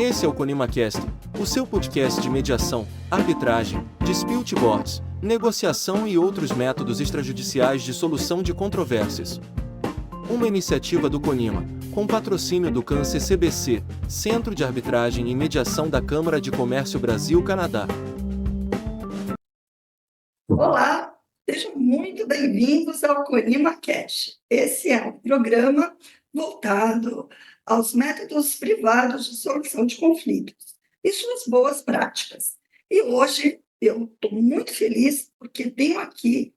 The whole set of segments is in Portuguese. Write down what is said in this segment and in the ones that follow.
Esse é o ConimaCast, o seu podcast de mediação, arbitragem, dispute boards, negociação e outros métodos extrajudiciais de solução de controvérsias. Uma iniciativa do Conima, com patrocínio do CAN-CCBC, Centro de Arbitragem e Mediação da Câmara de Comércio Brasil-Canadá. Olá, sejam muito bem-vindos ao ConimaCast. Esse é um programa voltado aos métodos privados de solução de conflitos e suas boas práticas. E hoje eu estou muito feliz porque tenho aqui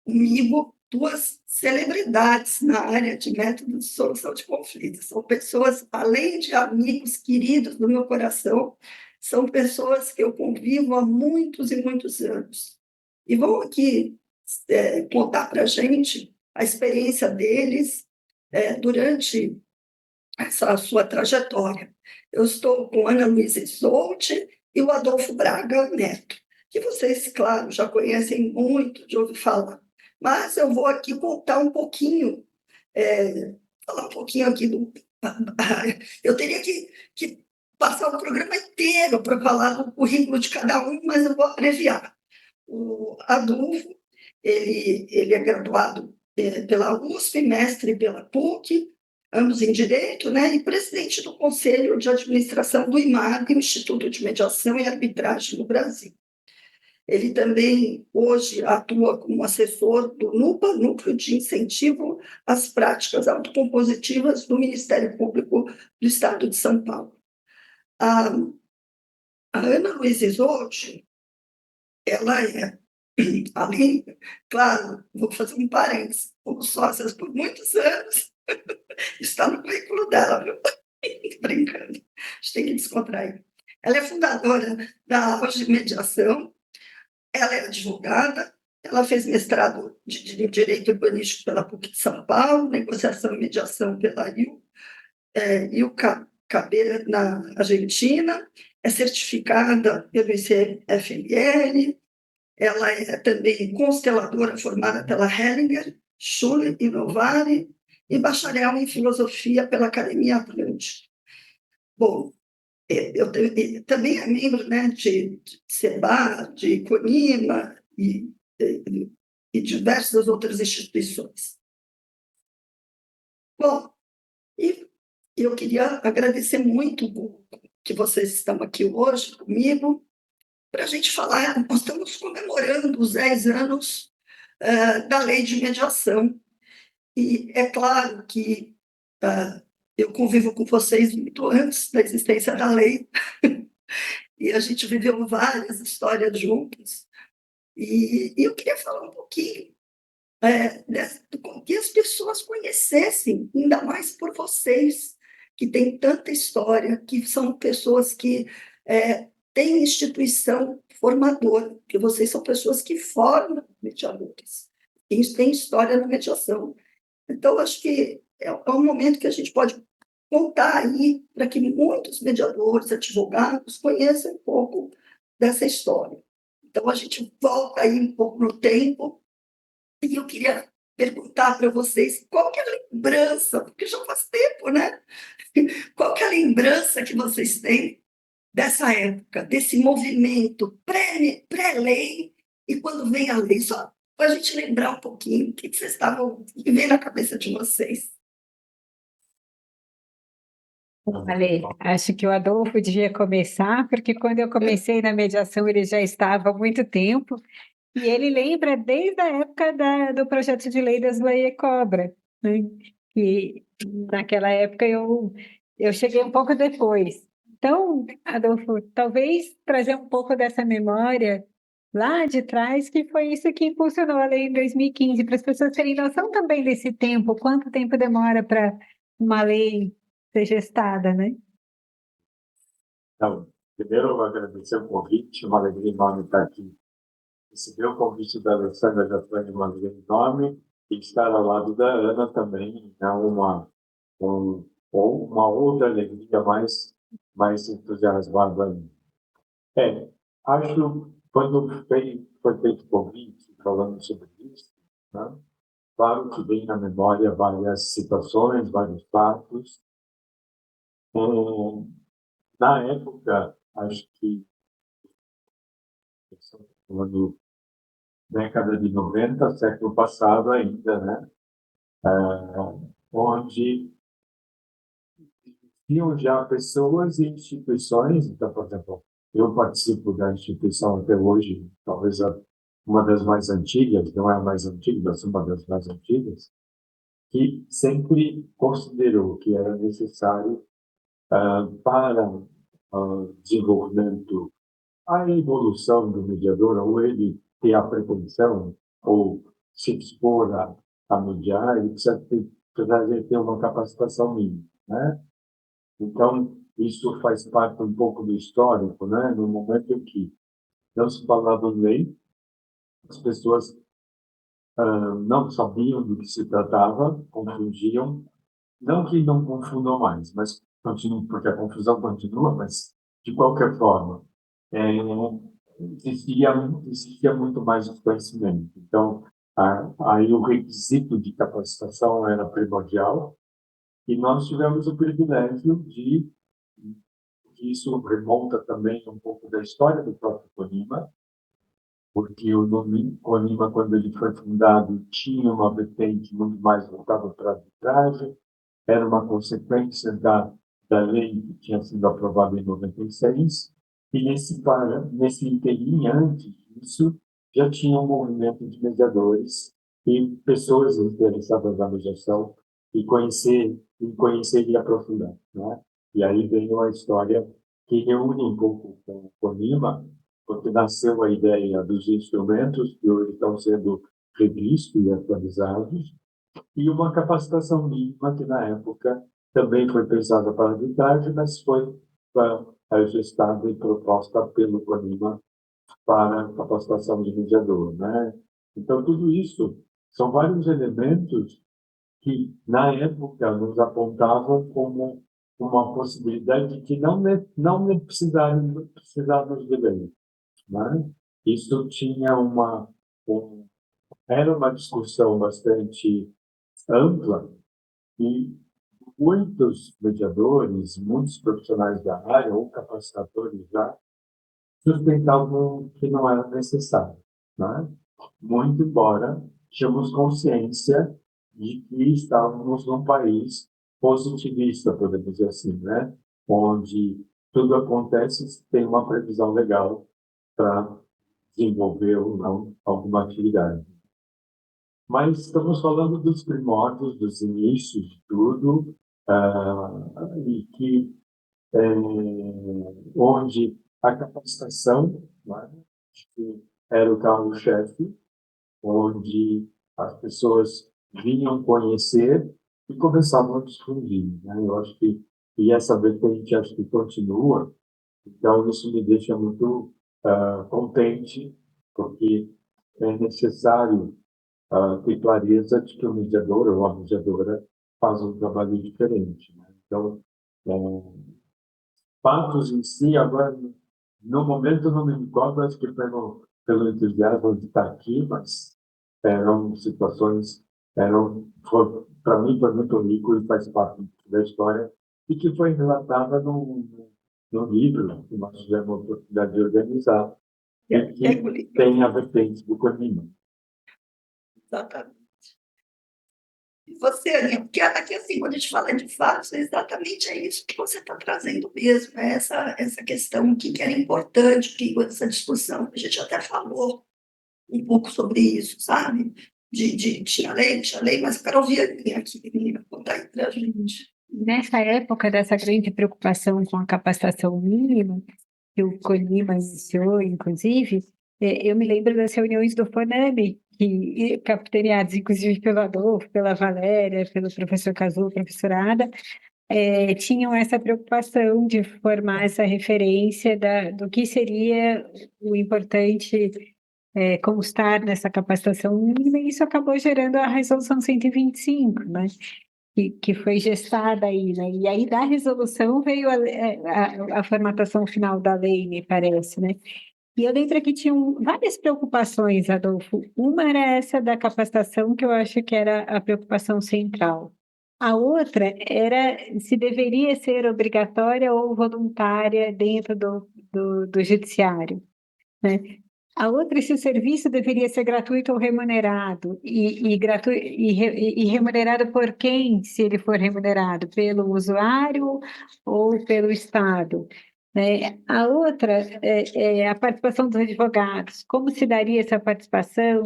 comigo duas celebridades na área de métodos de solução de conflitos. São pessoas, além de amigos queridos do meu coração, são pessoas que eu convivo há muitos e muitos anos. E vão aqui contar para a gente a experiência deles durante essa sua trajetória. Eu estou com Ana Luísa Isolde e o Adolfo Braga Neto, que vocês, claro, já conhecem muito, de ouvir falar. Mas eu vou aqui contar um pouquinho, falar um pouquinho aqui do... Eu teria que passar o programa inteiro para falar do currículo de cada um, mas eu vou abreviar. O Adolfo, ele é graduado pela USP, mestre pela PUC, ambos em Direito, né, e presidente do Conselho de Administração do IMAB, Instituto de Mediação e Arbitragem no Brasil. Ele também, hoje, atua como assessor do NUPA, Núcleo de Incentivo às Práticas Autocompositivas do Ministério Público do Estado de São Paulo. A Ana Luísa Isolde, ela é, além, claro, vou fazer um parênteses, como sócias por muitos anos, está no currículo dela, viu? Brincando, a gente tem que descontrair. Ela é fundadora da Aulas de Mediação, ela é advogada, ela fez mestrado de Direito Urbanístico pela PUC de São Paulo, negociação e mediação pela IUCAB na Argentina, é certificada pelo ICFML, ela é também consteladora formada pela Hellinger, Schule e Novare, e bacharel em filosofia pela Academia Atlântica. Bom, eu também é membro, né, de SEBA, de Conima e diversas outras instituições. Bom, e eu queria agradecer muito que vocês estão aqui hoje comigo para a gente falar. Nós estamos comemorando os 10 anos da Lei de Mediação. E é claro que eu convivo com vocês muito antes da existência da lei, e a gente viveu várias histórias juntos. E eu queria falar um pouquinho que as pessoas conhecessem, ainda mais por vocês, que têm tanta história, que são pessoas que têm instituição formadora, que vocês são pessoas que formam mediadores, têm história na mediação. Então, acho que é um momento que a gente pode contar aí para que muitos mediadores, advogados conheçam um pouco dessa história. Então, a gente volta aí um pouco no tempo e eu queria perguntar para vocês qual que é a lembrança, porque já faz tempo, né? Qual que é a lembrança que vocês têm dessa época, desse movimento pré-lei e quando vem a lei? Só para a gente lembrar um pouquinho o que vocês estavam, o que vem na cabeça de vocês. Ale, acho que o Adolfo devia começar, porque quando eu comecei na mediação ele já estava há muito tempo, e ele lembra desde a época do projeto de lei das Leis Cobra, né? E naquela época eu cheguei um pouco depois. Então, Adolfo, talvez trazer um pouco dessa memória lá de trás, que foi isso que impulsionou a lei em 2015, para as pessoas terem noção também desse tempo, quanto tempo demora para uma lei ser gestada, né? Então, primeiro, eu vou agradecer o convite, uma alegria enorme estar aqui. Receber o convite da Alessandra já foi uma alegria enorme, e estar ao lado da Ana também é uma outra alegria mais entusiasmada ainda. Acho, quando foi feito o convite, falando sobre isso, né, claro que vem na memória várias situações, vários fatos. Na época, acho que no década de 90, século passado ainda, né? Onde tinham já pessoas e instituições, então, por exemplo, eu participo da instituição até hoje, talvez uma das mais antigas, não é a mais antiga, mas uma das mais antigas, que sempre considerou que era necessário para o desenvolvimento, a evolução do mediador, ou ele ter a pretensão, ou se dispor a mediar, ele precisa ter uma capacitação mínima, né? Então, isso faz parte um pouco do histórico, né? No momento em que não se falava em lei, as pessoas não sabiam do que se tratava, confundiam, não que não confundam mais, mas continuam, porque a confusão continua, mas de qualquer forma, é, existia, existia muito mais conhecimento. Então, aí o requisito de capacitação era primordial, e nós tivemos o privilégio de que isso remonta também um pouco da história do próprio Conima, porque o nome Conima, quando ele foi fundado, tinha uma vertente muito mais voltada para a arbitragem, era uma consequência da lei que tinha sido aprovada em 96, e nesse inteirinho, antes disso, já tinha um movimento de mediadores e pessoas interessadas na mediação e conhecer e aprofundar, né? E aí veio a história que reúne um pouco com o Conima, porque nasceu a ideia dos instrumentos que hoje estão sendo revistos e atualizados, e uma capacitação mínima que, na época, também foi pensada para a arbitragem, mas foi ajustada e proposta pelo Conima para a capacitação de mediador, né? Então, tudo isso são vários elementos que, na época, nos apontavam como uma possibilidade de que não precisávamos de lei, né? Isso tinha era uma discussão bastante ampla e muitos mediadores, muitos profissionais da área ou capacitadores já sustentavam que não era necessário, né? Muito embora tínhamos consciência de que estávamos num país positivista, podemos dizer assim, né? Onde tudo acontece se tem uma previsão legal para desenvolver ou não alguma atividade. Mas estamos falando dos primórdios, dos inícios de tudo, e que onde a capacitação, né, que era o carro-chefe, onde as pessoas vinham conhecer e começavam a difundir, né? Eu acho que e essa vertente acho que continua, então isso me deixa muito contente, porque é necessário ter clareza de que o mediador ou a mediadora faz um trabalho diferente, né? Então, fatos em si, agora, no momento não me recordo, acho que pelo entusiasmo de estar aqui, mas eram situações, para mim foi muito rico e faz parte da história, e que foi relatada no livro que nós tivemos a oportunidade de organizar, e que tem a vertente do caminho. Exatamente. E você, Aninha, porque aqui, assim, quando a gente fala de fatos, é exatamente isso que você está trazendo mesmo, é essa questão, o que era importante, que essa discussão, a gente até falou um pouco sobre isso, sabe? Tinha lei, mas eu quero ouvir a Aninha aqui, menina, contar aí para a gente. Nessa época dessa grande preocupação com a capacitação mínima, que o Conima iniciou, inclusive, eu me lembro das reuniões do FONAME, capitaneadas, inclusive, pelo Adolfo, pela Valéria, pelo professor Cazu, professora Ada, tinham essa preocupação de formar essa referência do que seria o importante constar nessa capacitação mínima, e isso acabou gerando a Resolução 125, né? Que foi gestada aí, né? E aí da resolução veio a formatação final da lei, me parece, né? E eu lembro que tinham várias preocupações, Adolfo. Uma era essa da capacitação, que eu acho que era a preocupação central. A outra era se deveria ser obrigatória ou voluntária dentro do judiciário, né? A outra, se o serviço deveria ser gratuito ou remunerado, e remunerado por quem, se ele for remunerado, pelo usuário ou pelo Estado, né? A outra é a participação dos advogados. Como se daria essa participação?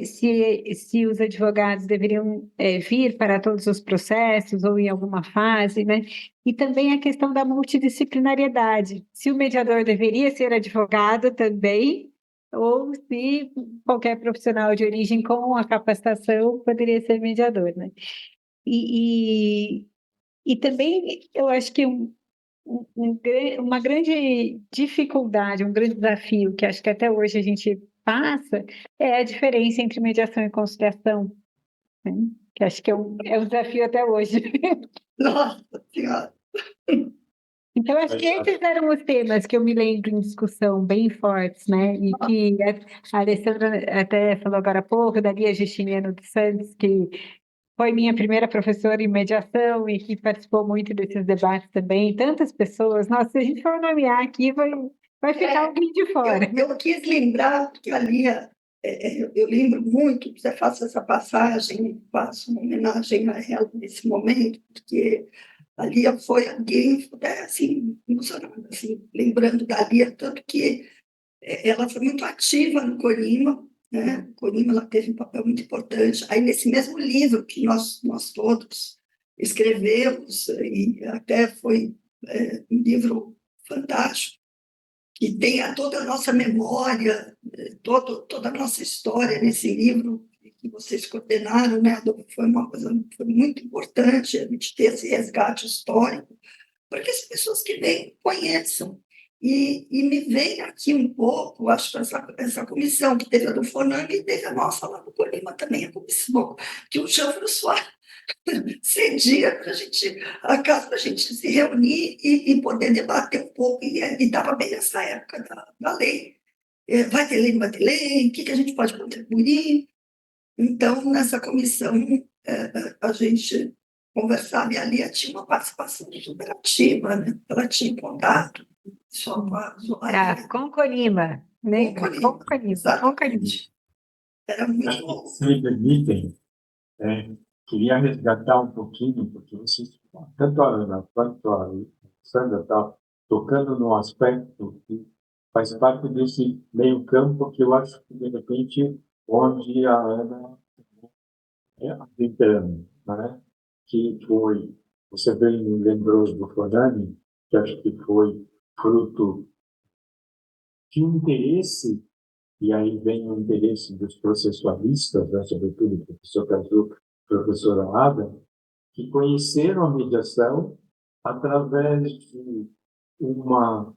Se os advogados deveriam vir para todos os processos ou em alguma fase, né? E também a questão da multidisciplinariedade. Se o mediador deveria ser advogado também, ou se qualquer profissional de origem com a capacitação poderia ser mediador, né? E, e, e também eu acho que uma grande dificuldade, um grande desafio que acho que até hoje a gente passa é a diferença entre mediação e conciliação, né? Que acho que é um desafio até hoje. Nossa Senhora! Então, acho que esses eram os temas que eu me lembro em discussão bem fortes, né? E que a Alessandra até falou agora há pouco, da Lia Justiniano dos Santos, que foi minha primeira professora em mediação e que participou muito desses debates também. Tantas pessoas, nossa, se a gente for nomear aqui, vai ficar alguém de fora. Eu quis lembrar, porque a Lia, eu lembro muito, você faz essa passagem, faço uma homenagem a ela nesse momento, porque a Lia foi alguém, assim, emocionada, assim, lembrando da Lia, tanto que ela foi muito ativa no Corima, né? No Corima ela teve um papel muito importante. Aí, nesse mesmo livro que nós todos escrevemos, e até foi um livro fantástico, que tenha toda a nossa memória, toda a nossa história nesse livro que vocês coordenaram, né? Foi uma coisa foi muito importante a gente ter esse resgate histórico, para que as pessoas que vêm conheçam. E me vem aqui um pouco, acho que essa comissão que teve a do Fonang e teve a nossa lá no Colima também, a comissão, que o Jean-François cedia para a gente se reunir e poder debater um pouco, e estava bem nessa época da lei. Vai ter lei, não vai ter lei, o que a gente pode contribuir? Então, nessa comissão, a gente conversava e a Lia tinha uma participação super ativa, né? Ela tinha contato só com a usuária. Com Colima, lembra? Com Colima. Exatamente. Era muito... Se me permitem, queria resgatar um pouquinho, porque vocês, tanto a Ana quanto a Sandra, está tocando num aspecto que faz parte desse meio-campo que eu acho que, de repente, onde a Ana tentando, né? Que foi, você bem me lembrou do Forani, que acho que foi fruto de um interesse, e aí vem o interesse dos processualistas, né, sobretudo o professor Cazu, professora Ada, que conheceram a mediação através de uma,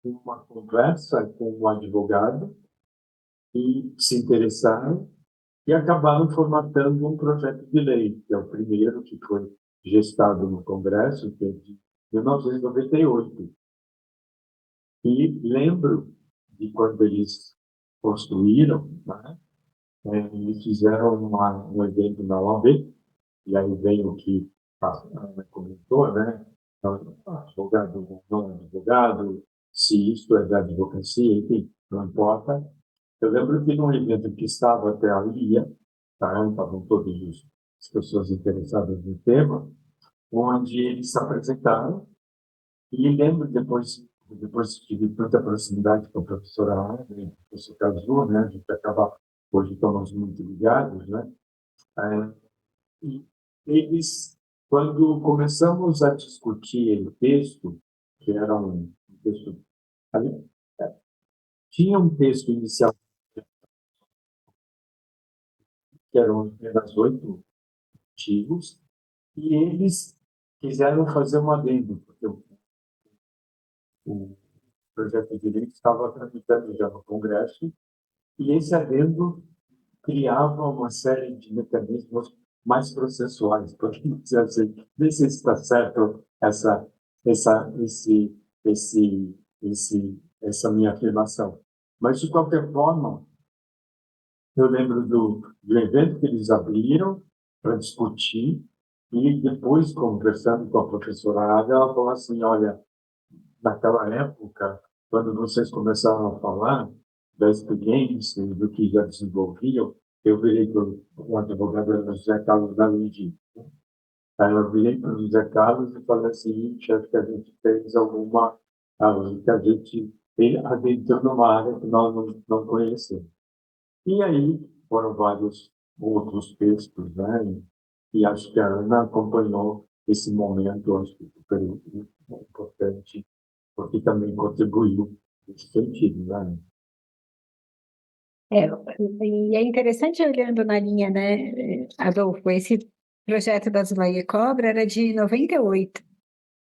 uma conversa com um advogado e se interessaram e acabaram formatando um projeto de lei, que é o primeiro que foi gestado no Congresso, que é de 1998. E lembro de quando eles construíram, né? Eles fizeram um evento na OAB, e aí vem o que a Ana comentou, né? Então, advogado, não advogado, se isso é da advocacia, enfim, não importa. Eu lembro que num evento que estava até a Lia, tá? Estavam todas as pessoas interessadas no tema, onde eles se apresentaram, e lembro depois tive tanta proximidade com a professora Ana e o professor Cazu, né? A gente acaba, hoje estamos muito ligados, né? E eles, quando começamos a discutir o texto, que era um texto, tinha um texto inicial que eram apenas 8 artigos, e eles quiseram fazer um adendo, porque o projeto de lei estava tramitando já no Congresso, e esse adendo criava uma série de mecanismos mais processuais, podemos dizer assim, não sei se está certo essa minha afirmação. Mas, de qualquer forma, eu lembro do evento que eles abriram, para discutir, e depois, conversando com a professora Ada, ela falou assim, olha, naquela época, quando vocês começaram a falar da experiência, do que já desenvolviam, eu virei para o advogado era José Carlos da Lindi. Aí eu virei para o José Carlos e falei assim, chefe, que a gente fez que a gente adentrou numa área que nós não conhecemos. E aí foram vários outros textos, né? E acho que a Ana acompanhou esse momento, acho que super importante, porque também contribuiu nesse sentido, né? É, e é interessante olhando na linha, né, Adolfo, esse projeto da Zulaia Cobra era de 98.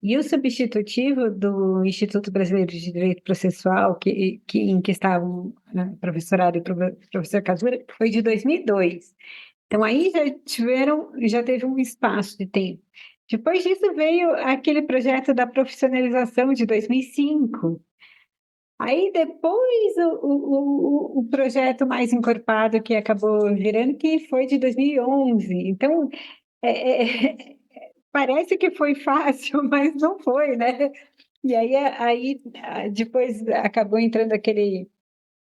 E o substitutivo do Instituto Brasileiro de Direito Processual, em que estavam a professora Ada e o professor Casura, foi de 2002. Então, aí já teve um espaço de tempo. Depois disso veio aquele projeto da profissionalização de 2005. Aí depois o projeto mais encorpado que acabou virando, que foi de 2011. Então, é, parece que foi fácil, mas não foi, né? E aí depois acabou entrando aquele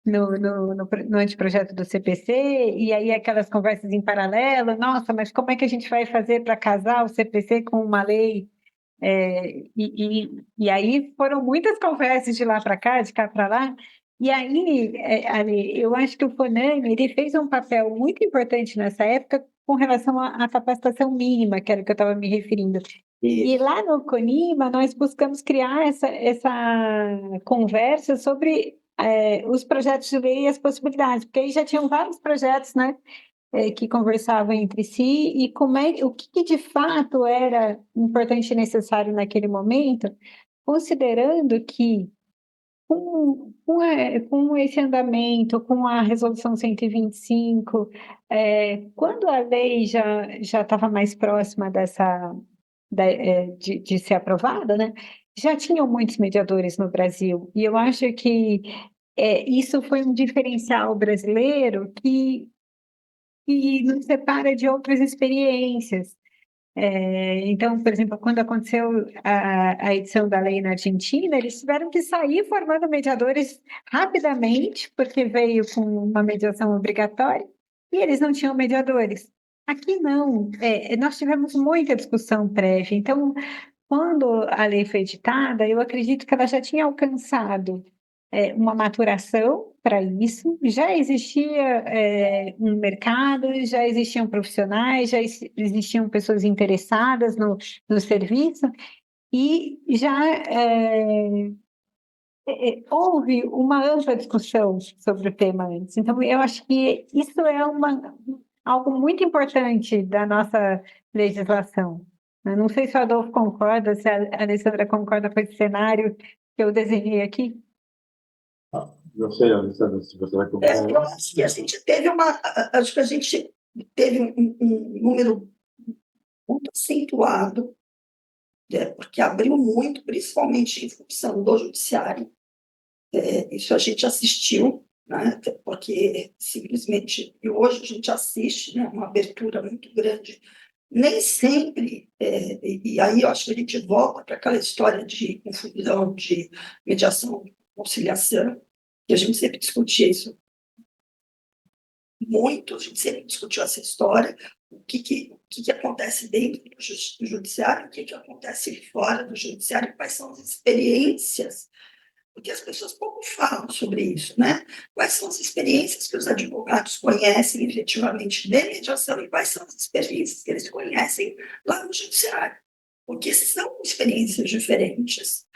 no anteprojeto do CPC, e aí aquelas conversas em paralelo, nossa, mas como é que a gente vai fazer para casar o CPC com uma lei? E aí foram muitas conversas de lá para cá, de cá para lá, e aí, Ali, eu acho que o FONAME, ele fez um papel muito importante nessa época com relação à capacitação mínima, que era o que eu estava me referindo. E lá no CONIMA, nós buscamos criar essa conversa sobre os projetos de lei e as possibilidades, porque aí já tinham vários projetos, né, que conversavam entre si, e o que de fato era importante e necessário naquele momento, considerando que com esse andamento, com a resolução 125, quando a lei já estava mais próxima de ser aprovada, né, já tinham muitos mediadores no Brasil. E eu acho que isso foi um diferencial brasileiro que nos separa de outras experiências. Então, por exemplo, quando aconteceu a edição da lei na Argentina, eles tiveram que sair formando mediadores rapidamente, porque veio com uma mediação obrigatória, e eles não tinham mediadores. Aqui não, nós tivemos muita discussão prévia. Então, quando a lei foi editada, eu acredito que ela já tinha alcançado uma maturação para isso, já existia um mercado, já existiam profissionais, existiam pessoas interessadas no serviço, e já houve uma ampla discussão sobre o tema antes. Então, eu acho que isso é algo muito importante da nossa legislação. Eu não sei se o Adolfo concorda, se a Alessandra concorda com esse cenário que eu desenhei aqui. Não sei, Alessandra, se você vai Eu concordar. acho que a gente teve acho que a gente teve um número muito acentuado, porque abriu muito, principalmente em função do judiciário. Isso a gente assistiu, né, até porque simplesmente, e hoje a gente assiste, né, uma abertura muito grande. Nem sempre, e aí eu acho que a gente volta para aquela história de confusão, de mediação, conciliação, que a gente sempre discutia isso muito, a gente sempre discutiu essa história, o que acontece dentro do judiciário, o que acontece fora do judiciário, quais são as experiências, porque as pessoas pouco falam sobre isso, né? Quais são as experiências que os advogados conhecem efetivamente de mediação e quais são as experiências que eles conhecem lá no judiciário, porque são experiências diferentes.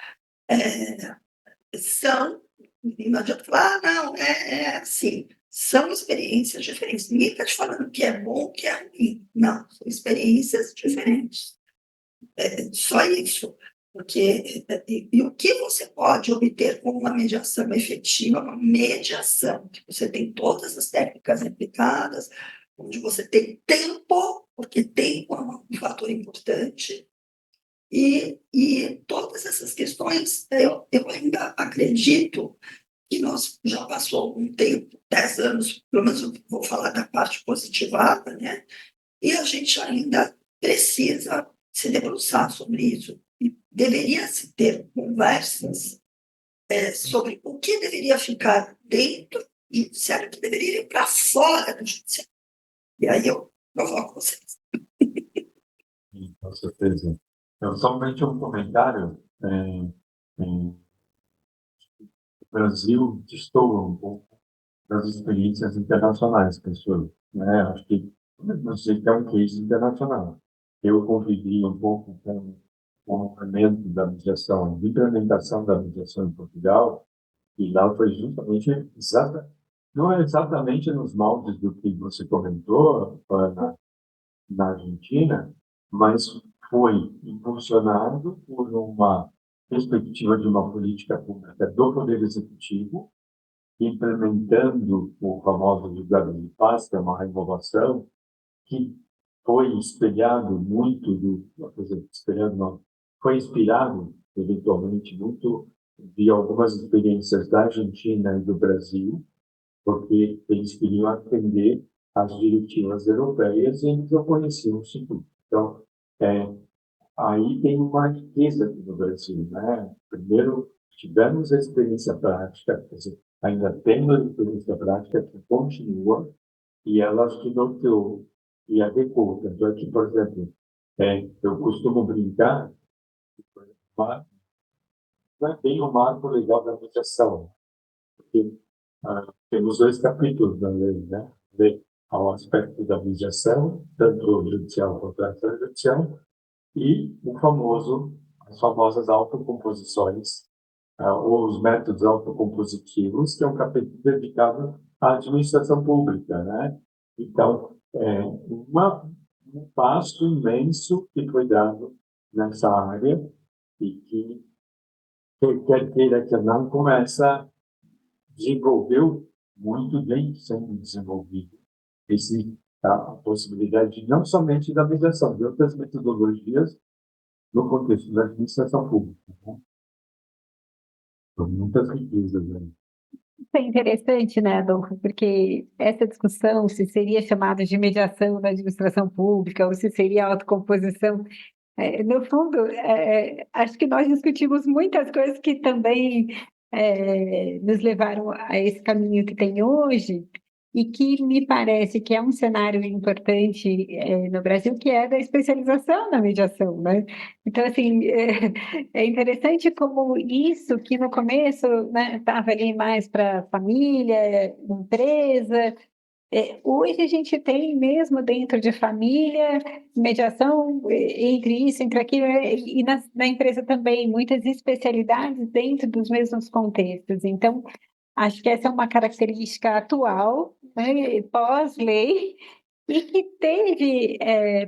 Não adianta falar, não, é assim, são experiências diferentes. Ninguém está te falando que é bom ou que é ruim. Não, são experiências diferentes. Só isso. Porque, e o que você pode obter com uma mediação efetiva, uma mediação, que você tem todas as técnicas aplicadas, onde você tem tempo, porque tempo é um fator importante, e todas essas questões, eu ainda acredito que nós já passou algum tempo, 10 anos, pelo menos eu vou falar da parte positivada, né? E a gente ainda precisa se debruçar sobre isso. E deveria se ter conversas sobre o que deveria ficar dentro e se era que deveria ir para fora do judiciário. E aí eu provoco vocês. Sim, com certeza. Então, somente um comentário. O Brasil destoa um pouco das experiências internacionais, pessoal. Né? Acho que você tem um case internacional. Eu convivi um pouco com o movimento da mediação, de implementação da mediação em Portugal, e lá foi justamente não é exatamente nos moldes do que você comentou na Argentina, mas foi impulsionado por uma perspectiva de uma política pública do Poder Executivo, implementando o famoso julgado de paz, que é uma renovação, que foi espelhado muito quer dizer, espelhado não, foi inspirado eventualmente muito de algumas experiências da Argentina e do Brasil, porque eles queriam atender às diretivas europeias e eles não conheciam o Instituto. Então, aí tem uma riqueza aqui no Brasil, né? Primeiro, tivemos a experiência prática, quer dizer, ainda temos a experiência prática que continua, e ela acho que norteou e adequou. Tanto é que, por exemplo, eu costumo brincar, mas não é bem o marco legal da mediação, porque temos dois capítulos na lei, né? Ao aspecto da mediação, tanto judicial quanto extrajudicial, e as famosas autocomposições, ou os métodos autocompositivos, que é um capítulo dedicado à administração pública, né? Então, um passo imenso que foi dado nessa área e que, quer queira que não, começa desenvolveu muito bem sendo desenvolvido a possibilidade não somente da mediação, de outras metodologias no contexto da administração pública. Né? São muitas riquezas. Né? Isso é interessante, né, Adolfo? Porque essa discussão, se seria chamada de mediação da administração pública ou se seria autocomposição, no fundo, acho que nós discutimos muitas coisas que também nos levaram a esse caminho que tem hoje e que me parece que é um cenário importante no Brasil, que é da especialização na mediação, né? Então, assim, é interessante como isso que no começo, né, estava ali mais para família, empresa, hoje a gente tem mesmo dentro de família, mediação entre isso, entre aquilo, e na empresa também, muitas especialidades dentro dos mesmos contextos. Então, acho que essa é uma característica atual, né, pós-lei, e que teve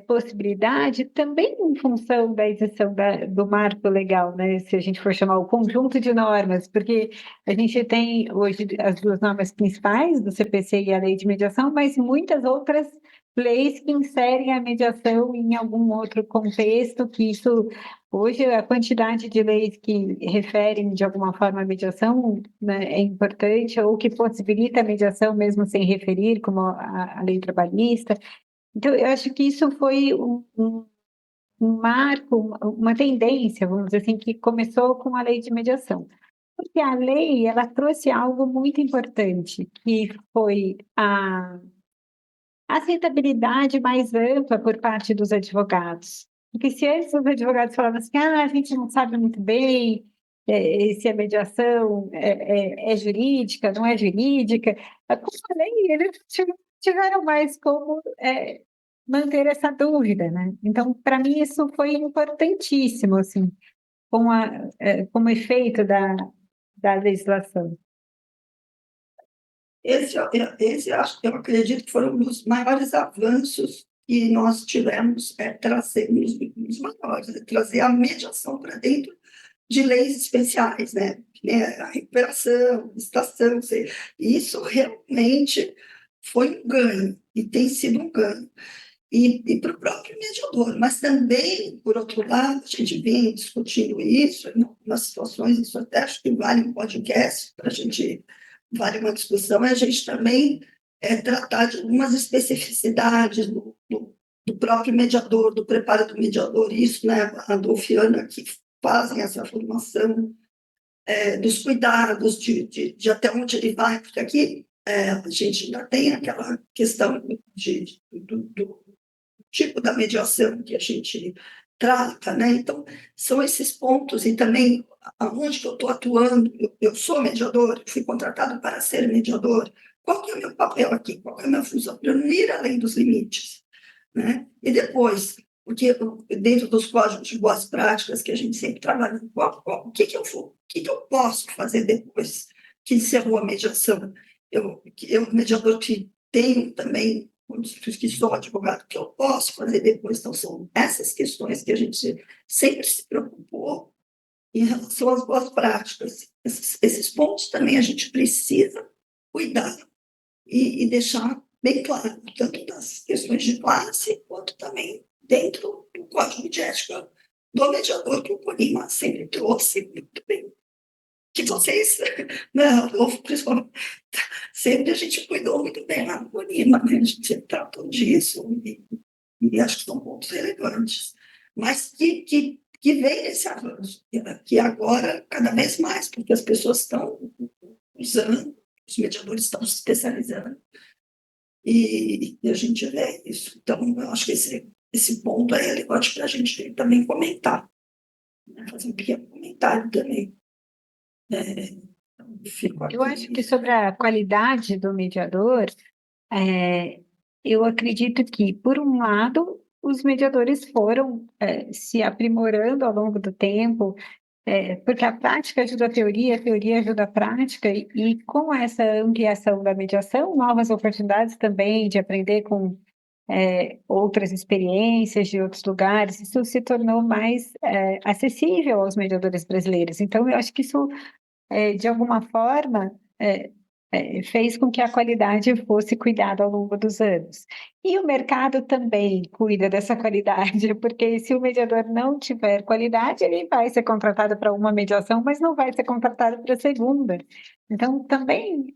possibilidade também em função da edição do marco legal, né? Se a gente for chamar o conjunto de normas, porque a gente tem hoje as duas normas principais, do CPC e a lei de mediação, mas muitas outras leis que inserem a mediação em algum outro contexto, que isso, hoje, a quantidade de leis que referem de alguma forma à mediação, né, é importante, ou que possibilita a mediação mesmo sem referir, como a lei trabalhista. Então, eu acho que isso foi um marco, uma tendência, vamos dizer assim, que começou com a lei de mediação. Porque a lei, ela trouxe algo muito importante, que foi a aceitabilidade mais ampla por parte dos advogados. Porque se antes os advogados falavam assim, a gente não sabe muito bem se a mediação é jurídica, não é jurídica, como a lei, eles tiveram mais como manter essa dúvida, né? Então, para mim, isso foi importantíssimo, assim, como efeito da legislação. Eu acredito que foram um dos maiores avanços que nós tivemos, trazer os maiores, trazer a mediação para dentro de leis especiais, né? A recuperação, licitação, isso realmente foi um ganho e tem sido um ganho. E para o próprio mediador, mas também, por outro lado, a gente vem discutindo isso em algumas situações, isso até acho que vale um podcast para a gente, vale uma discussão, é a gente também tratar de algumas especificidades do próprio mediador, do preparo do mediador, isso, né, a Dolfiana, que fazem essa formação, dos cuidados, de até onde ele vai, porque aqui a gente ainda tem aquela questão do tipo da mediação que a gente trata, né? Então, são esses pontos, e também aonde que eu estou atuando, eu sou mediador, fui contratado para ser mediador, qual que é o meu papel aqui, qual que é a minha função, para eu não ir além dos limites, né? E depois, porque dentro dos códigos de boas práticas que a gente sempre trabalha, o que que eu posso fazer depois que encerrou a mediação? Eu, mediador que tenho também, que sou advogado, que eu posso fazer depois. Então, são essas questões que a gente sempre se preocupou em relação às boas práticas. Esses pontos também a gente precisa cuidar e deixar bem claro, tanto das questões de classe, quanto também dentro do código de ética do mediador, que o Colima sempre trouxe muito bem. Que vocês, né, principalmente, sempre a gente cuidou muito bem lá no Colima, né? A gente sempre tratou disso, e acho que são pontos relevantes. Mas que vem esse avanço, que agora, cada vez mais, porque as pessoas estão usando, os mediadores estão se especializando, e a gente vê isso. Então, eu acho que esse ponto é relevante para a gente também comentar, né? Fazer um pequeno comentário também. Então, fico Eu acho que aqui. sobre a qualidade do mediador, é, eu acredito que, por um lado, os mediadores foram se aprimorando ao longo do tempo, porque a prática ajuda a teoria ajuda a prática, e com essa ampliação da mediação, novas oportunidades também de aprender com outras experiências de outros lugares, isso se tornou mais acessível aos mediadores brasileiros. Então, eu acho que isso de alguma forma, fez com que a qualidade fosse cuidada ao longo dos anos. E o mercado também cuida dessa qualidade, porque se o mediador não tiver qualidade, ele vai ser contratado para uma mediação, mas não vai ser contratado para a segunda. Então, também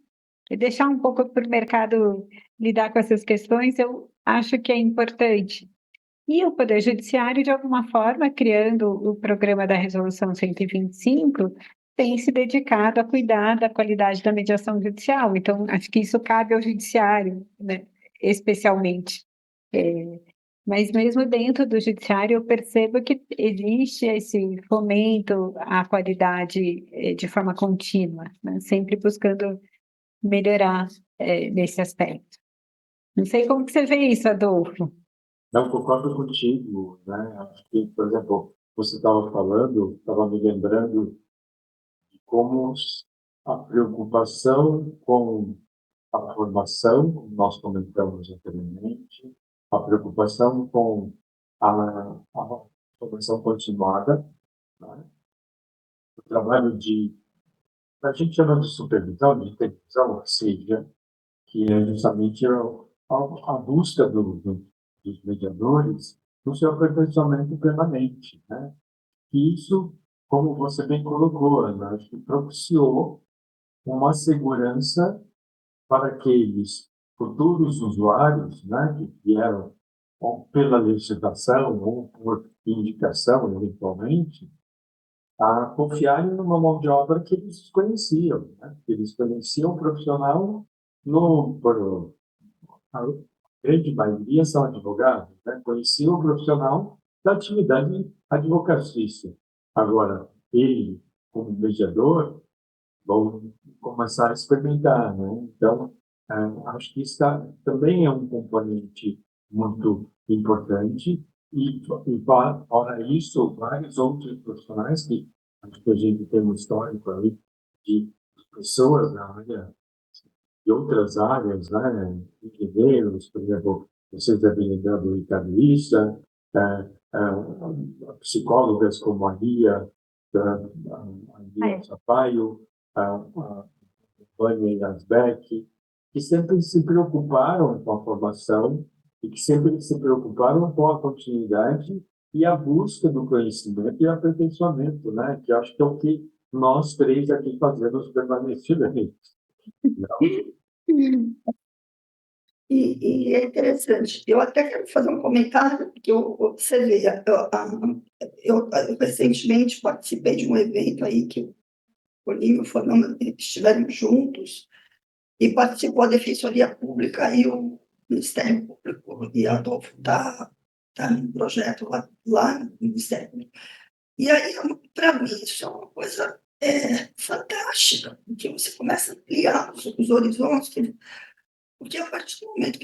deixar um pouco para o mercado lidar com essas questões, eu acho que é importante. E o Poder Judiciário, de alguma forma, criando o programa da Resolução 125, tem se dedicado a cuidar da qualidade da mediação judicial. Então, acho que isso cabe ao Judiciário, né, especialmente. Mas mesmo dentro do Judiciário, eu percebo que existe esse fomento à qualidade de forma contínua, né, sempre buscando melhorar nesse aspecto. Não sei como que você vê isso, Adolfo. Não, concordo contigo, né? Acho que, por exemplo, você estava falando, estava me lembrando de como a preocupação com a formação, nós comentamos anteriormente, a preocupação com a formação continuada, né? O trabalho a gente chama de supervisão, de intervisão, ou seja, que é justamente a busca dos mediadores no seu aperfeiçoamento permanente, né? E isso, como você bem colocou, Ana, acho que propiciou uma segurança para aqueles futuros usuários, né, que vieram ou pela licitação ou por indicação, eventualmente, a confiarem numa mão de obra que eles conheciam, né? Que eles conheciam o profissional a grande maioria são advogados, né? Conheciam o profissional da atividade advocatícia. Agora, ele, como mediador, vão começar a experimentar, né? Então, acho que isso também é um componente muito importante fora isso, vários outros profissionais que acho que a gente tem um histórico aí de pessoas na área, de outras áreas, né? Engenheiros, por exemplo, vocês devem lembrar do Ricardo Issa, psicólogas como a Lia, a Lia Sampaio, a Vânia Asbeck, que sempre se preocuparam com a formação e que sempre se preocuparam com a continuidade e a busca do conhecimento e aperfeiçoamento, né? Que acho que é o que nós três aqui fazemos permanentemente. E é interessante. Eu até quero fazer um comentário, porque você vê, eu recentemente participei de um evento aí que o Boninho e o Fernando estiveram juntos, e participou a Defensoria Pública e o Ministério Público, e a Adolfo está num projeto lá no Ministério Público. E aí, para mim, isso é uma coisa fantástica, porque você começa a ampliar os horizontes, porque a partir do momento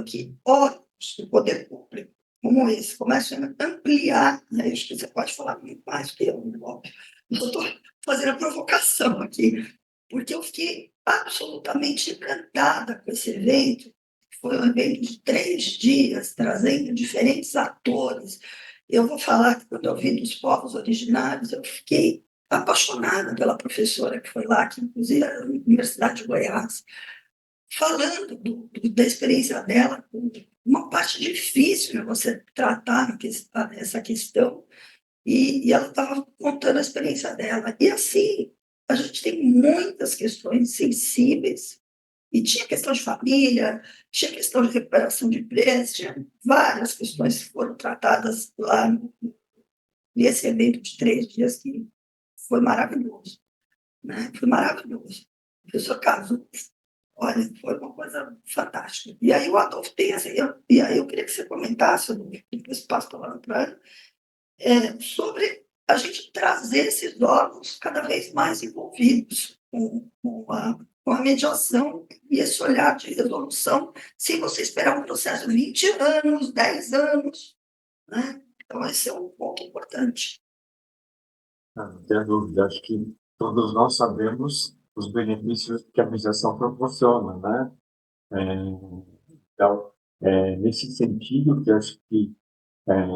que órgãos do poder público, como esse, começam a ampliar, né, acho que você pode falar muito mais que eu, óbvio, eu estou fazendo a provocação aqui, porque eu fiquei absolutamente encantada com esse evento. Foi um evento de 3 dias, trazendo diferentes atores. Eu vou falar que quando eu vi dos povos originários, eu fiquei apaixonada pela professora que foi lá, que inclusive era da Universidade de Goiás, falando da experiência dela. Uma parte difícil é você tratar essa questão, e ela estava contando a experiência dela. E assim, a gente tem muitas questões sensíveis, e tinha questão de família, tinha questão de recuperação de preço, tinha várias questões que foram tratadas lá nesse evento de 3 dias, que foi maravilhoso, né? Foi maravilhoso. O professor Caso, olha, foi uma coisa fantástica. E aí o Adolfo tem assim, e aí eu queria que você comentasse, depois passo a palavra para ele, sobre a gente trazer esses órgãos cada vez mais envolvidos com a mediação e esse olhar de resolução, sem você esperar um processo de 20 anos, 10 anos, né? Então, esse é um ponto importante. Não tenho dúvida, acho que todos nós sabemos os benefícios que a mediação proporciona, né? Então, nesse sentido, que acho é,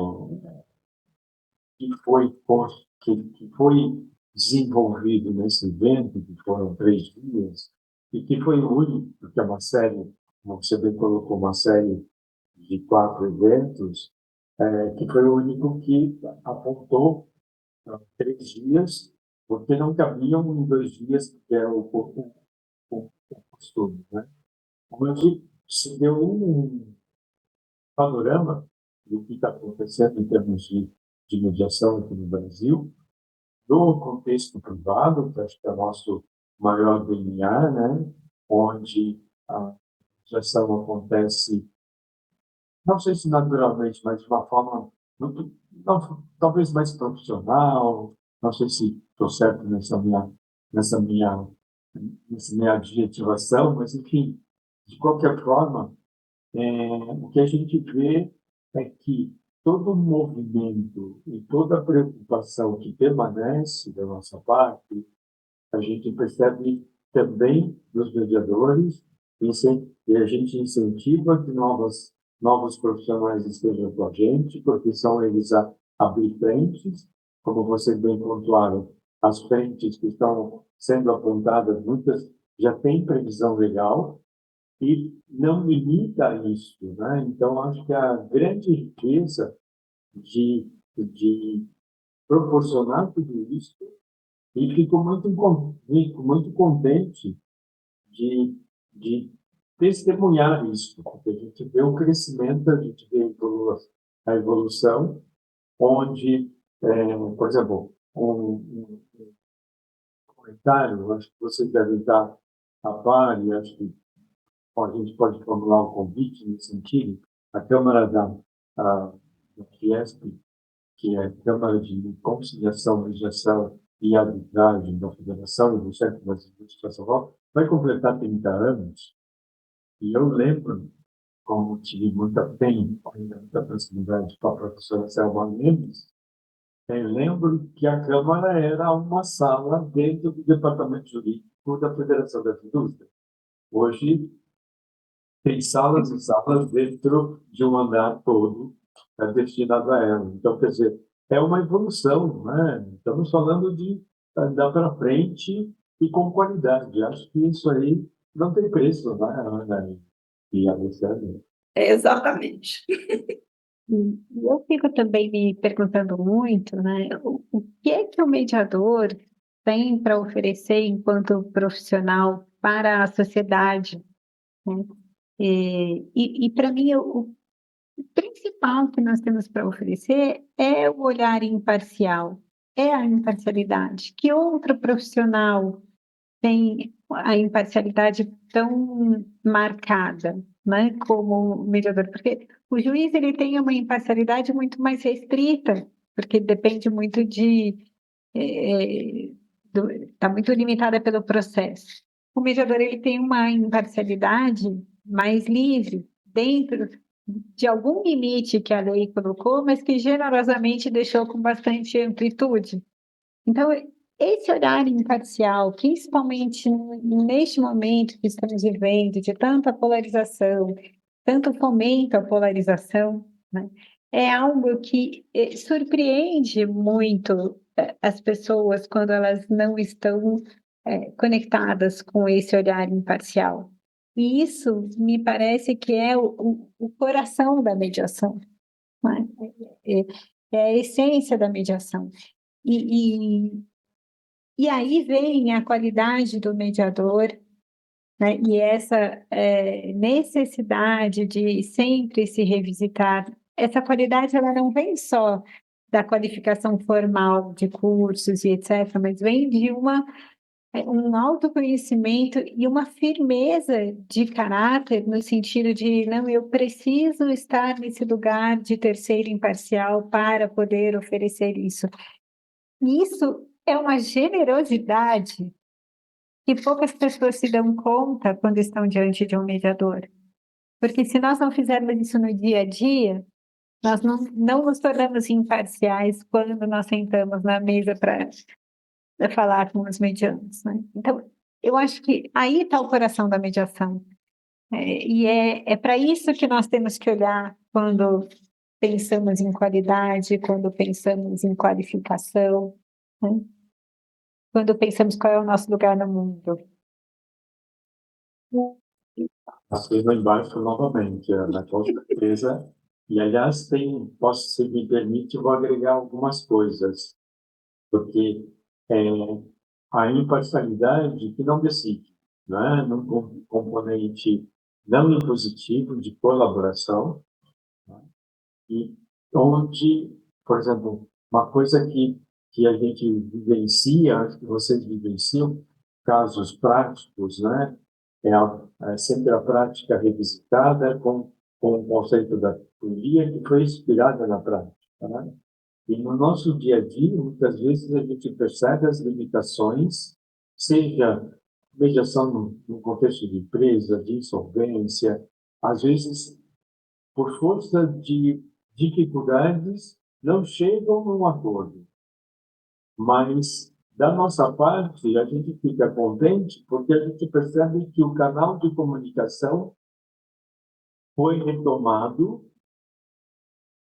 que foi desenvolvido nesse evento, que foram 3 dias, e que foi único, porque é uma série, como você bem colocou, uma série de 4 eventos, que foi o único que apontou 3 dias, porque não cabiam em 2 dias, que é o costume, né? Onde se deu um panorama do que está acontecendo em termos de mediação aqui no Brasil, no contexto privado, que acho que é o nosso maior DNA, né? Onde a mediação acontece, não sei se naturalmente, mas de uma forma muito, não, talvez mais profissional. Não sei se estou certo nessa minha, nessa minha adjetivação, mas enfim, de qualquer forma, o que a gente vê é que todo o movimento e toda a preocupação que permanece da nossa parte, a gente percebe também dos mediadores, e a gente incentiva que novos profissionais estejam com a gente, porque são eles a abrir frentes, como vocês bem pontuaram, as frentes que estão sendo apontadas, muitas já têm previsão legal, e não limita isso, né? Então, acho que a grande riqueza de proporcionar tudo isso, e fico muito contente de testemunhar isso, porque a gente vê o crescimento, a gente vê a evolução, onde, por exemplo, um comentário, acho que vocês devem estar a par, e acho que a gente pode formular um convite nesse sentido. A Câmara da Fiesp, que é a Câmara de Conciliação, Mediação e Arbitragem da Federação e do Centro Brasileiro de Educação, vai completar 30 anos. E eu lembro, como tive muita proximidade com a professora Selma Mendes, eu lembro que a Câmara era uma sala dentro do Departamento Jurídico da Federação das Indústrias. Hoje, tem salas e salas dentro de um andar todo destinado a ela. Então, quer dizer, é uma evolução, né? Estamos falando de andar para frente e com qualidade. Acho que isso aí não tem preço, né, Ana e Alessandra? Exatamente. E eu fico também me perguntando muito, né, o que é que o mediador tem para oferecer enquanto profissional para a sociedade, né? E para mim, o principal que nós temos para oferecer é o olhar imparcial, é a imparcialidade. Que outro profissional tem a imparcialidade tão marcada, né, como o mediador? Porque o juiz ele tem uma imparcialidade muito mais restrita, porque depende muito está muito limitada pelo processo. O mediador ele tem uma imparcialidade mais livre dentro de algum limite que a lei colocou, mas que generosamente deixou com bastante amplitude. Então, esse olhar imparcial, principalmente neste momento que estamos vivendo, de tanta polarização, tanto fomento à polarização, né, é algo que surpreende muito as pessoas quando elas não estão conectadas com esse olhar imparcial. E isso me parece que é o coração da mediação, né? É a essência da mediação. E aí vem a qualidade do mediador, né? E essa necessidade de sempre se revisitar. Essa qualidade ela não vem só da qualificação formal de cursos e etc., mas vem de um autoconhecimento e uma firmeza de caráter no sentido de, não, eu preciso estar nesse lugar de terceiro imparcial para poder oferecer isso. E isso é uma generosidade que poucas pessoas se dão conta quando estão diante de um mediador. Porque se nós não fizermos isso no dia a dia, nós não nos tornamos imparciais quando nós sentamos na mesa para falar com os medianos, né? Então, eu acho que aí está o coração da mediação. E é para isso que nós temos que olhar quando pensamos em qualidade, quando pensamos em qualificação, né? Quando pensamos qual é o nosso lugar no mundo. Assino embaixo novamente, Ana, com certeza. E, aliás, se me permite, vou agregar algumas coisas, porque a imparcialidade que não decide, né? Num componente não impositivo de colaboração, né? E onde, por exemplo, uma coisa que a gente vivencia, que vocês vivenciam, casos práticos, né? É sempre a prática revisitada com o conceito da teoria que foi inspirada na prática, né? E no nosso dia a dia, muitas vezes a gente percebe as limitações, seja mediação no contexto de empresa, de insolvência, às vezes, por força de dificuldades, não chegam a um acordo. Mas, da nossa parte, a gente fica contente porque a gente percebe que o canal de comunicação foi retomado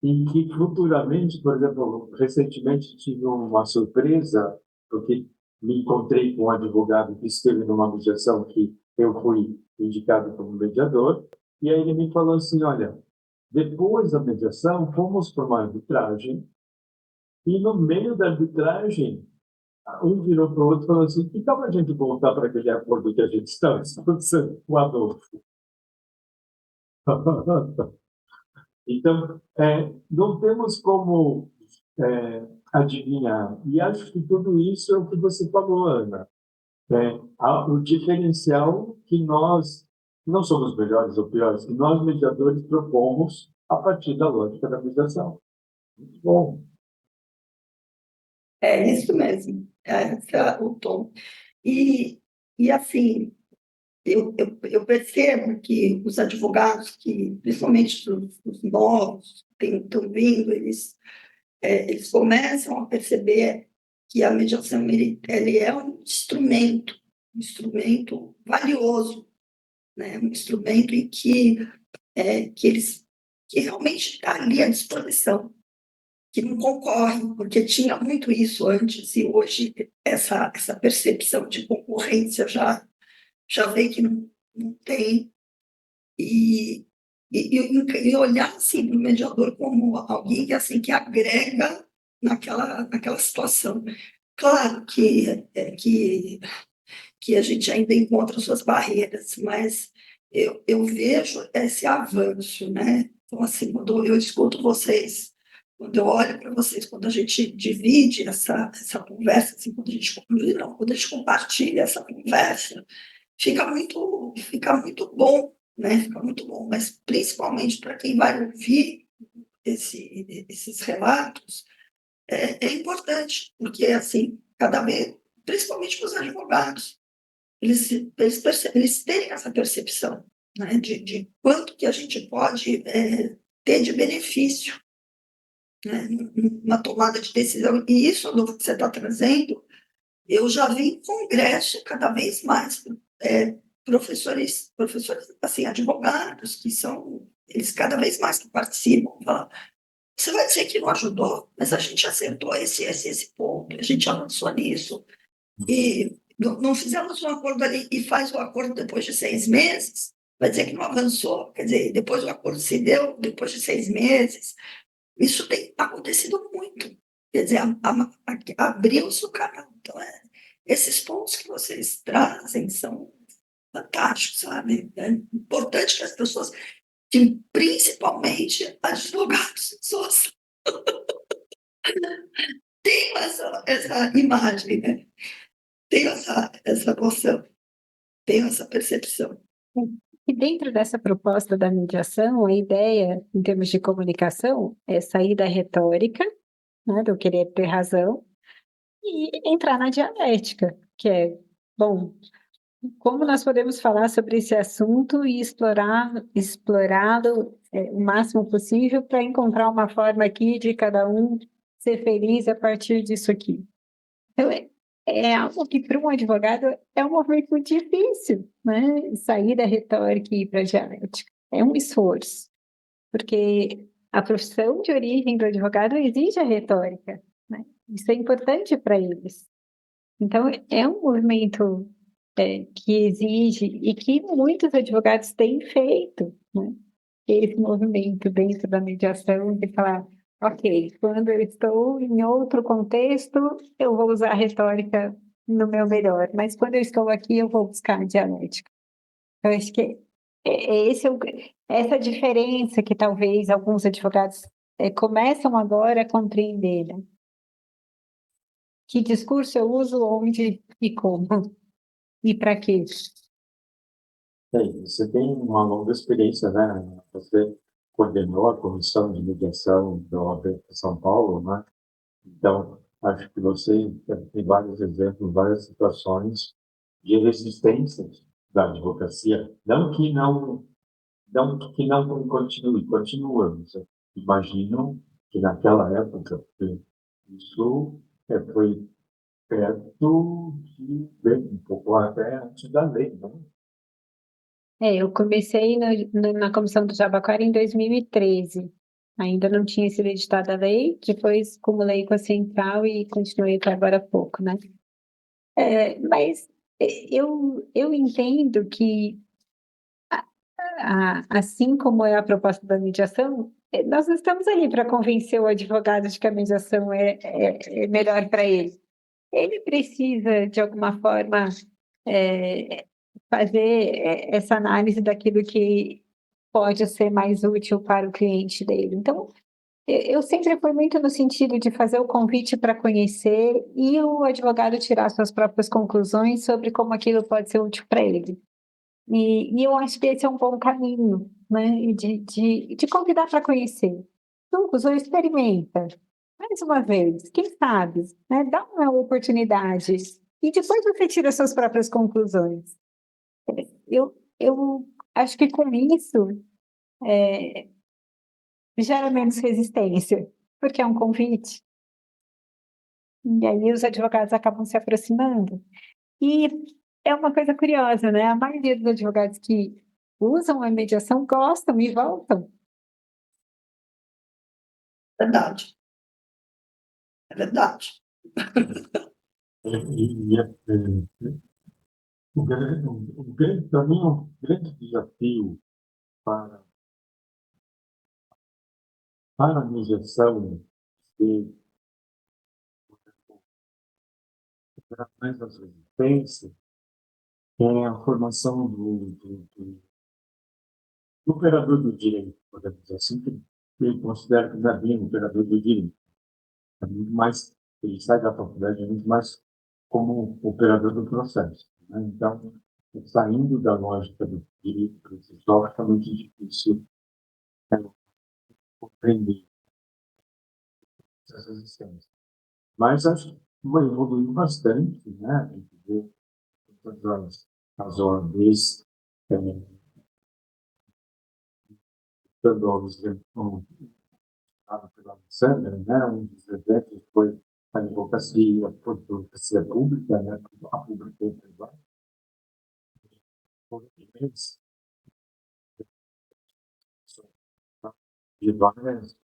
e que futuramente, por exemplo, recentemente tive uma surpresa, porque me encontrei com um advogado que esteve numa mediação que eu fui indicado como mediador, e aí ele me falou assim, olha, depois da mediação, fomos para uma arbitragem, e no meio da arbitragem, um virou para o outro e falou assim, que tal a gente voltar para aquele acordo que a gente estava discutindo com o Adolfo? Então, não temos como adivinhar. E acho que tudo isso é o que você falou, Ana. O diferencial que nós não somos melhores ou piores, que nós, mediadores, propomos a partir da lógica da mediação. Muito bom. É isso mesmo, esse é o tom. E assim, eu percebo que os advogados, que, principalmente os novos que estão vindo, eles começam a perceber que a mediação ele é um instrumento valioso, né? Um instrumento em que realmente está ali à disposição, que não concorrem, porque tinha muito isso antes, e hoje essa percepção de concorrência já vê que não tem, e olhar assim, para o mediador como alguém que, assim, que agrega naquela situação. Claro que a gente ainda encontra suas barreiras, mas eu vejo esse avanço, né? Então, assim, quando eu escuto vocês, quando eu olho para vocês, quando a gente divide essa conversa, assim, quando a gente compartilha essa conversa, fica muito bom, né? Fica muito bom, mas principalmente para quem vai ouvir esses relatos, é importante, porque, assim, cada vez, principalmente para os advogados, eles terem essa percepção, né, de quanto que a gente pode ter de benefício, né, na tomada de decisão. E isso do que você está trazendo, eu já vi em congresso cada vez mais professores, assim, advogados, que são, eles cada vez mais que participam, falam, você vai dizer que não ajudou, mas a gente acertou esse ponto, a gente avançou nisso, e não fizemos um acordo ali e faz o acordo depois de 6 meses, vai dizer que não avançou, quer dizer, depois o acordo se deu depois de 6 meses. Isso tem acontecido muito, quer dizer, abriu-se o canal. Então, esses pontos que vocês trazem são fantásticos, sabe? É importante que as pessoas, que principalmente advogados, pessoas, tenham essa imagem, né? Tenham essa noção, tenham essa percepção. E dentro dessa proposta da mediação, a ideia, em termos de comunicação, é sair da retórica, né, do querer ter razão, e entrar na dialética, que é, bom, como nós podemos falar sobre esse assunto e explorá-lo o máximo possível para encontrar uma forma aqui de cada um ser feliz a partir disso aqui. Então, é algo que para um advogado é um movimento muito difícil, né? Sair da retórica e ir para a dialética. É um esforço, porque a profissão de origem do advogado exige a retórica, né? Isso é importante para eles. Então, é um movimento que exige e que muitos advogados têm feito, né? Esse movimento dentro da mediação de falar, ok, quando eu estou em outro contexto, eu vou usar a retórica no meu melhor, mas quando eu estou aqui, eu vou buscar a dialética. Eu acho que essa diferença que talvez alguns advogados começam agora a compreender, né? Que discurso eu uso, onde e como, e para quê. Você tem uma longa experiência, né? Você coordenou a comissão de mediação da OAB de São Paulo, né? Então, acho que você tem vários exemplos, várias situações de resistência da advocacia. Não que não continue, continua. Você imagino que naquela época isso foi perto de, bem, um pouco até antes da lei, não? Eu comecei na comissão do Jabaquara em 2013. Ainda não tinha sido editada a lei, depois cumulei com a central e continuei até agora há pouco, né? Mas eu entendo que, assim como é a proposta da mediação, nós não estamos ali para convencer o advogado de que a mediação é melhor para ele. Ele precisa, de alguma forma, é, fazer essa análise daquilo que pode ser mais útil para o cliente dele. Então, eu sempre fui muito no sentido de fazer o convite para conhecer e o advogado tirar suas próprias conclusões sobre como aquilo pode ser útil para ele. E eu acho que esse é um bom caminho, né? De convidar para conhecer. Não usou, experimenta. Mais uma vez, quem sabe, né? Dá uma oportunidade. E depois você tira suas próprias conclusões. Eu acho que com isso gera menos resistência, porque é um convite. E aí os advogados acabam se aproximando. E é uma coisa curiosa, né? A maioria dos advogados que usam a mediação gostam e voltam. Verdade, é verdade. Para mim, um grande desafio para, para a mediação e para mais as resistências é a formação O operador do direito, podemos dizer assim, que eu considero que não é bem um operador do direito. É muito mais, ele sai da faculdade é muito mais como operador do processo, né? Então, saindo da lógica do direito processual, fica muito difícil compreender essas existências. Mas acho que evoluiu bastante, né? A gente vê todas as OABs dando aulas pela Alessandra, né? Um dos eventos foi a advocacia pública, né? A pública e privada. De várias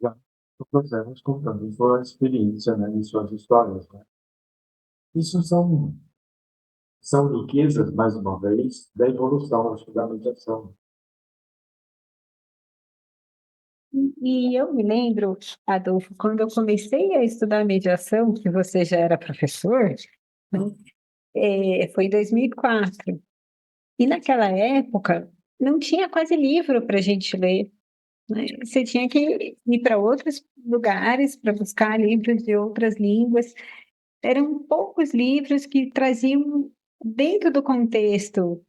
já trouxemos contando sua experiência, né, e suas histórias, né? Isso são riquezas, mais uma vez, da evolução, acho que da meditação. E eu me lembro, Adolfo, quando eu comecei a estudar mediação, que você já era professor, né, foi em 2004. E naquela época, não tinha quase livro para a gente ler, né? Você tinha que ir para outros lugares para buscar livros de outras línguas. Eram poucos livros que traziam, dentro do contexto,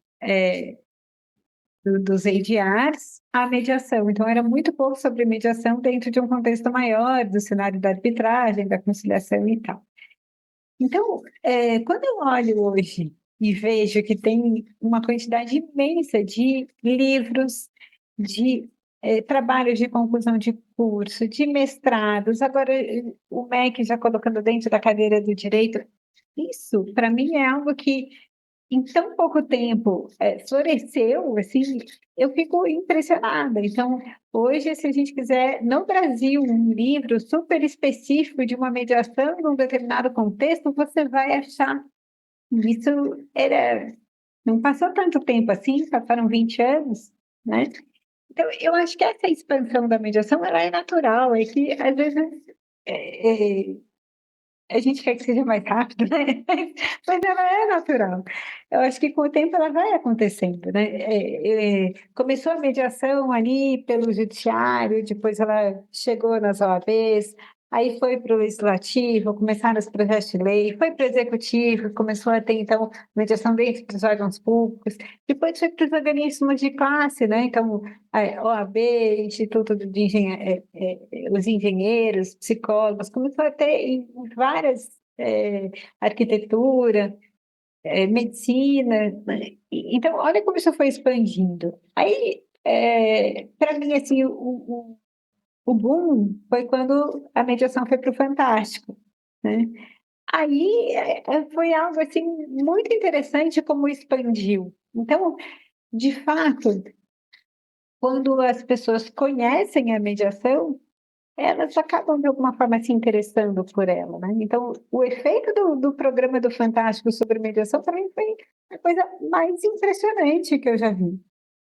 dos ADRs, a mediação. Então, era muito pouco sobre mediação dentro de um contexto maior, do cenário da arbitragem, da conciliação e tal. Então, quando eu olho hoje e vejo que tem uma quantidade imensa de livros, de trabalhos de conclusão de curso, de mestrados, agora o MEC já colocando dentro da cadeira do direito, isso, para mim, é algo que em tão pouco tempo floresceu, assim, eu fico impressionada. Então, hoje, se a gente quiser, no Brasil, um livro super específico de uma mediação em um determinado contexto, você vai achar. Isso era. Não passou tanto tempo assim, passaram 20 anos, né? Então, eu acho que essa expansão da mediação, ela é natural, é que, às vezes, é, a gente quer que seja mais rápido, né? Mas ela é natural. Eu acho que com o tempo ela vai acontecendo, né? Começou a mediação ali pelo judiciário, depois ela chegou nas OABs, aí foi para o legislativo, começaram os projetos de lei, foi para o executivo, começou a ter, então, mediação dentro dos órgãos públicos, depois foi para os organismos de classe, né? Então, a OAB, Instituto de os engenheiros, psicólogos, começou a ter em várias, arquitetura, medicina, né? Então, olha como isso foi expandindo. Aí, para mim, assim, o boom foi quando a mediação foi para o Fantástico, né? Aí foi algo assim muito interessante como expandiu. Então, de fato, quando as pessoas conhecem a mediação, elas acabam de alguma forma se interessando por ela, né? Então, o efeito do programa do Fantástico sobre mediação também foi a coisa mais impressionante que eu já vi.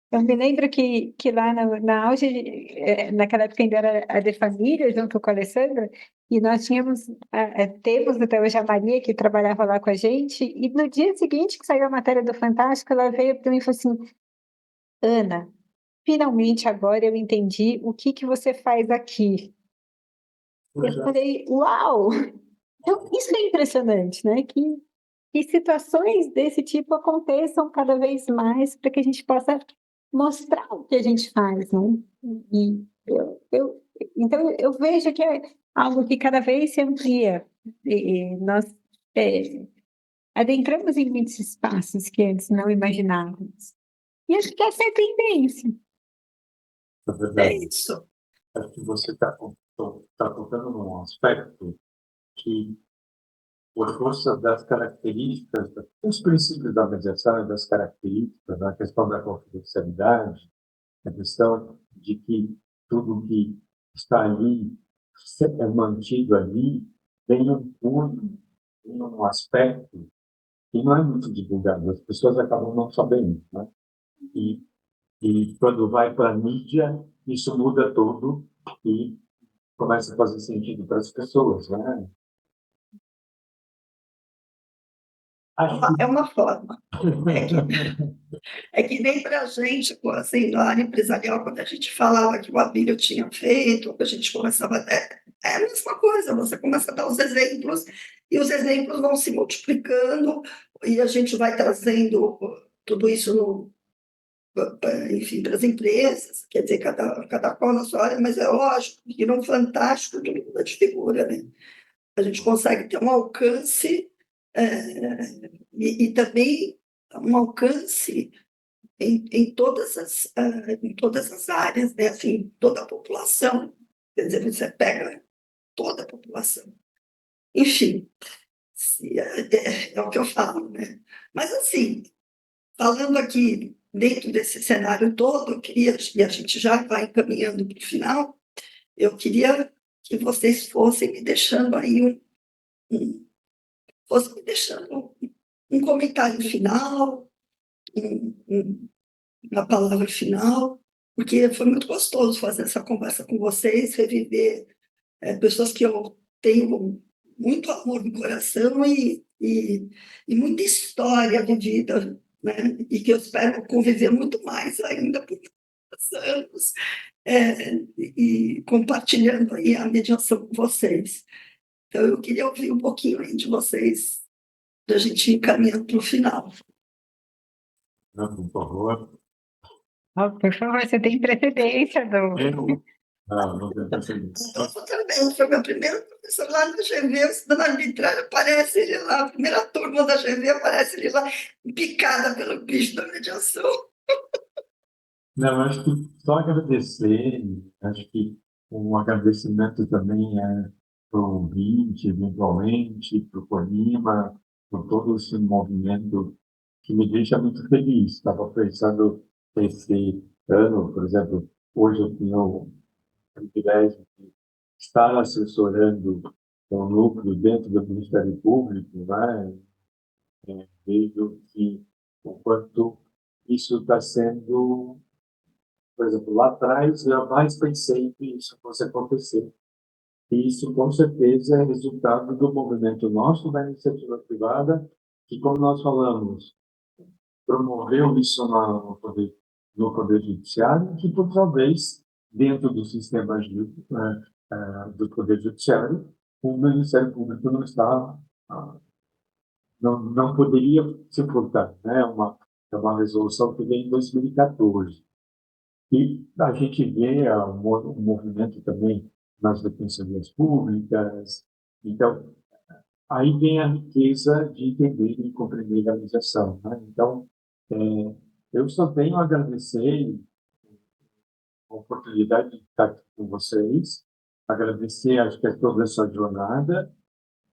Eu me lembro que lá na auge, naquela época ainda era a de família, junto com a Alessandra, e nós temos até hoje a Maria, que trabalhava lá com a gente, e no dia seguinte que saiu a matéria do Fantástico, ela veio para mim e falou assim: Ana, finalmente agora eu entendi o que você faz aqui. Eu falei, uau! Então, isso é impressionante, né? Que situações desse tipo aconteçam cada vez mais para que a gente possa mostrar o que a gente faz, né? E então, eu vejo que é algo que cada vez se amplia. E nós é, adentramos em muitos espaços que antes não imaginávamos. E acho que essa é a tendência. É É verdade. isso. Acho que você está tocando num aspecto que, por força das características, dos princípios da mediação e das características, a questão da confidencialidade, a questão de que tudo que está ali é mantido ali, tem um cunho, tem um aspecto que não é muito divulgado, as pessoas acabam não sabendo, né? E, e quando vai para a mídia, isso muda tudo e começa a fazer sentido para as pessoas, né? Acho É uma forma. É que nem para a gente, assim, na área empresarial, quando a gente falava que o Abílio tinha feito, a gente começava. É a mesma coisa, você começa a dar os exemplos, e os exemplos vão se multiplicando, e a gente vai trazendo tudo isso enfim, para as empresas, quer dizer, cada qual na sua área, mas é lógico que não fantástico que muda de figura, né? A gente consegue ter um alcance, e também um alcance em todas as áreas, né? Assim, toda a população, quer dizer, você pega toda a população. Enfim, é o que eu falo, né? Mas, assim, falando aqui dentro desse cenário todo, eu queria, e a gente já vai encaminhando para o final, eu queria que vocês fossem me deixando aí fossem me deixando um comentário final, um, uma palavra final, porque foi muito gostoso fazer essa conversa com vocês, reviver pessoas que eu tenho muito amor no coração e muita história vivida, né? E que eu espero conviver muito mais ainda por muitos anos, e compartilhando aí a mediação com vocês. Então, eu queria ouvir um pouquinho aí de vocês, da gente ir caminhando para o final. não, por favor. Por favor, você tem precedência, Adolfo. Não tem precedência. Adolfo também foi meu primeiro professor lá na GV, estudando arbitragem, aparece ele lá, a primeira turma da GV, aparece ele lá, picada pelo bicho da mediação. Não, acho que só agradecer, acho que um agradecimento também para o ouvinte, eventualmente, para o Colima, por todo esse movimento que me deixa muito feliz. Estava pensando esse ano, por exemplo, hoje eu tenho o privilégio de estar assessorando um núcleo dentro do Ministério Público, né? Vejo que o quanto isso está sendo, por exemplo, lá atrás eu jamais pensei que isso fosse acontecer. E isso, com certeza, é resultado do movimento nosso da iniciativa privada, que, como nós falamos, promoveu isso no poder judiciário, que, por sua vez, dentro do sistema do Poder Judiciário, o Ministério Público não está, não poderia se furtar, né? É uma resolução que vem em 2014. E a gente vê um movimento também nas defensorias públicas. Então, aí vem a riqueza de entender e compreender a legislação, né? Então, eu só tenho a agradecer a oportunidade de estar aqui com vocês, agradecer, acho que, toda essa jornada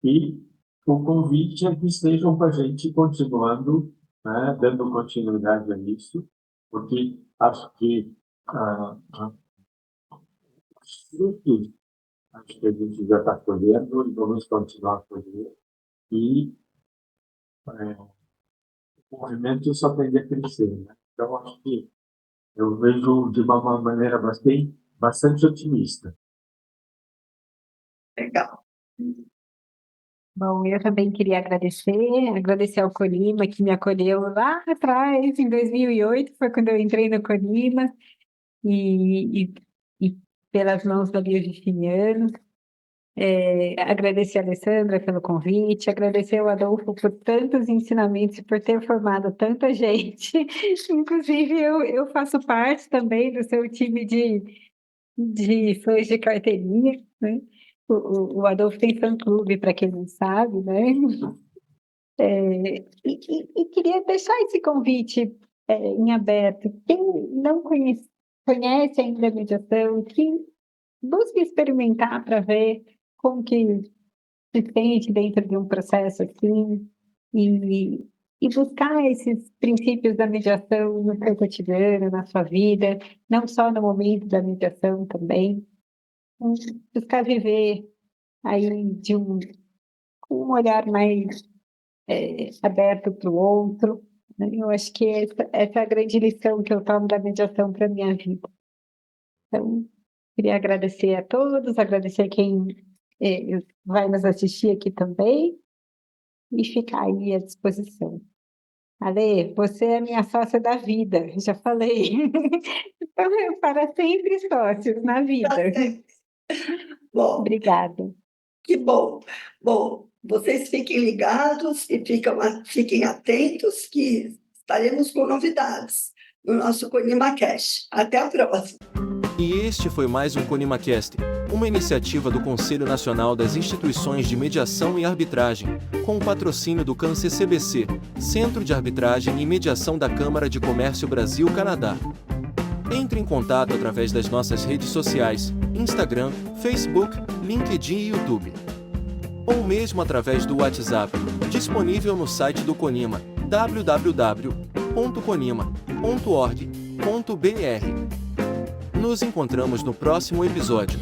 e o convite é que estejam com a gente continuando, né, dando continuidade a isso, porque acho que os frutos, acho que a gente já está colhendo e vamos continuar a colher, e o movimento só tende a crescer, né? Então, acho que eu vejo de uma maneira bastante otimista. Legal. Bom, eu também queria agradecer ao Colima, que me acolheu lá atrás, em 2008, foi quando eu entrei no Colima, e pelas mãos da Bia Justiniano. Agradecer a Alessandra pelo convite, agradecer ao Adolfo por tantos ensinamentos e por ter formado tanta gente. Inclusive, eu faço parte também do seu time de fãs de carteirinha, né? O Adolfo tem fã-clube, para quem não sabe, né? E queria deixar esse convite em aberto. Quem não conhece ainda a mediação, que busque experimentar para ver como que se sente dentro de um processo assim, e, e buscar esses princípios da mediação no seu cotidiano, na sua vida, não só no momento da mediação também. Então, buscar viver aí com um olhar mais aberto para o outro, né? Eu acho que essa é a grande lição que eu tomo da mediação para a minha vida. Então, queria agradecer a todos, agradecer quem vai nos assistir aqui também. e ficar aí à disposição. Ale, você é minha sócia da vida, já falei. Então, para sempre sócios na vida. Bom, Obrigada. que bom. Bom, vocês fiquem ligados e fiquem atentos que estaremos com novidades no nosso ConimaCast. Até a próxima. E este foi mais um ConimaCast, uma iniciativa do Conselho Nacional das Instituições de Mediação e Arbitragem, com o patrocínio do CAN-CCBC, Centro de Arbitragem e Mediação da Câmara de Comércio Brasil-Canadá. Entre em contato através das nossas redes sociais, Instagram, Facebook, LinkedIn e YouTube. Ou mesmo através do WhatsApp, disponível no site do Conima, www.conima.org.br. Nos encontramos no próximo episódio.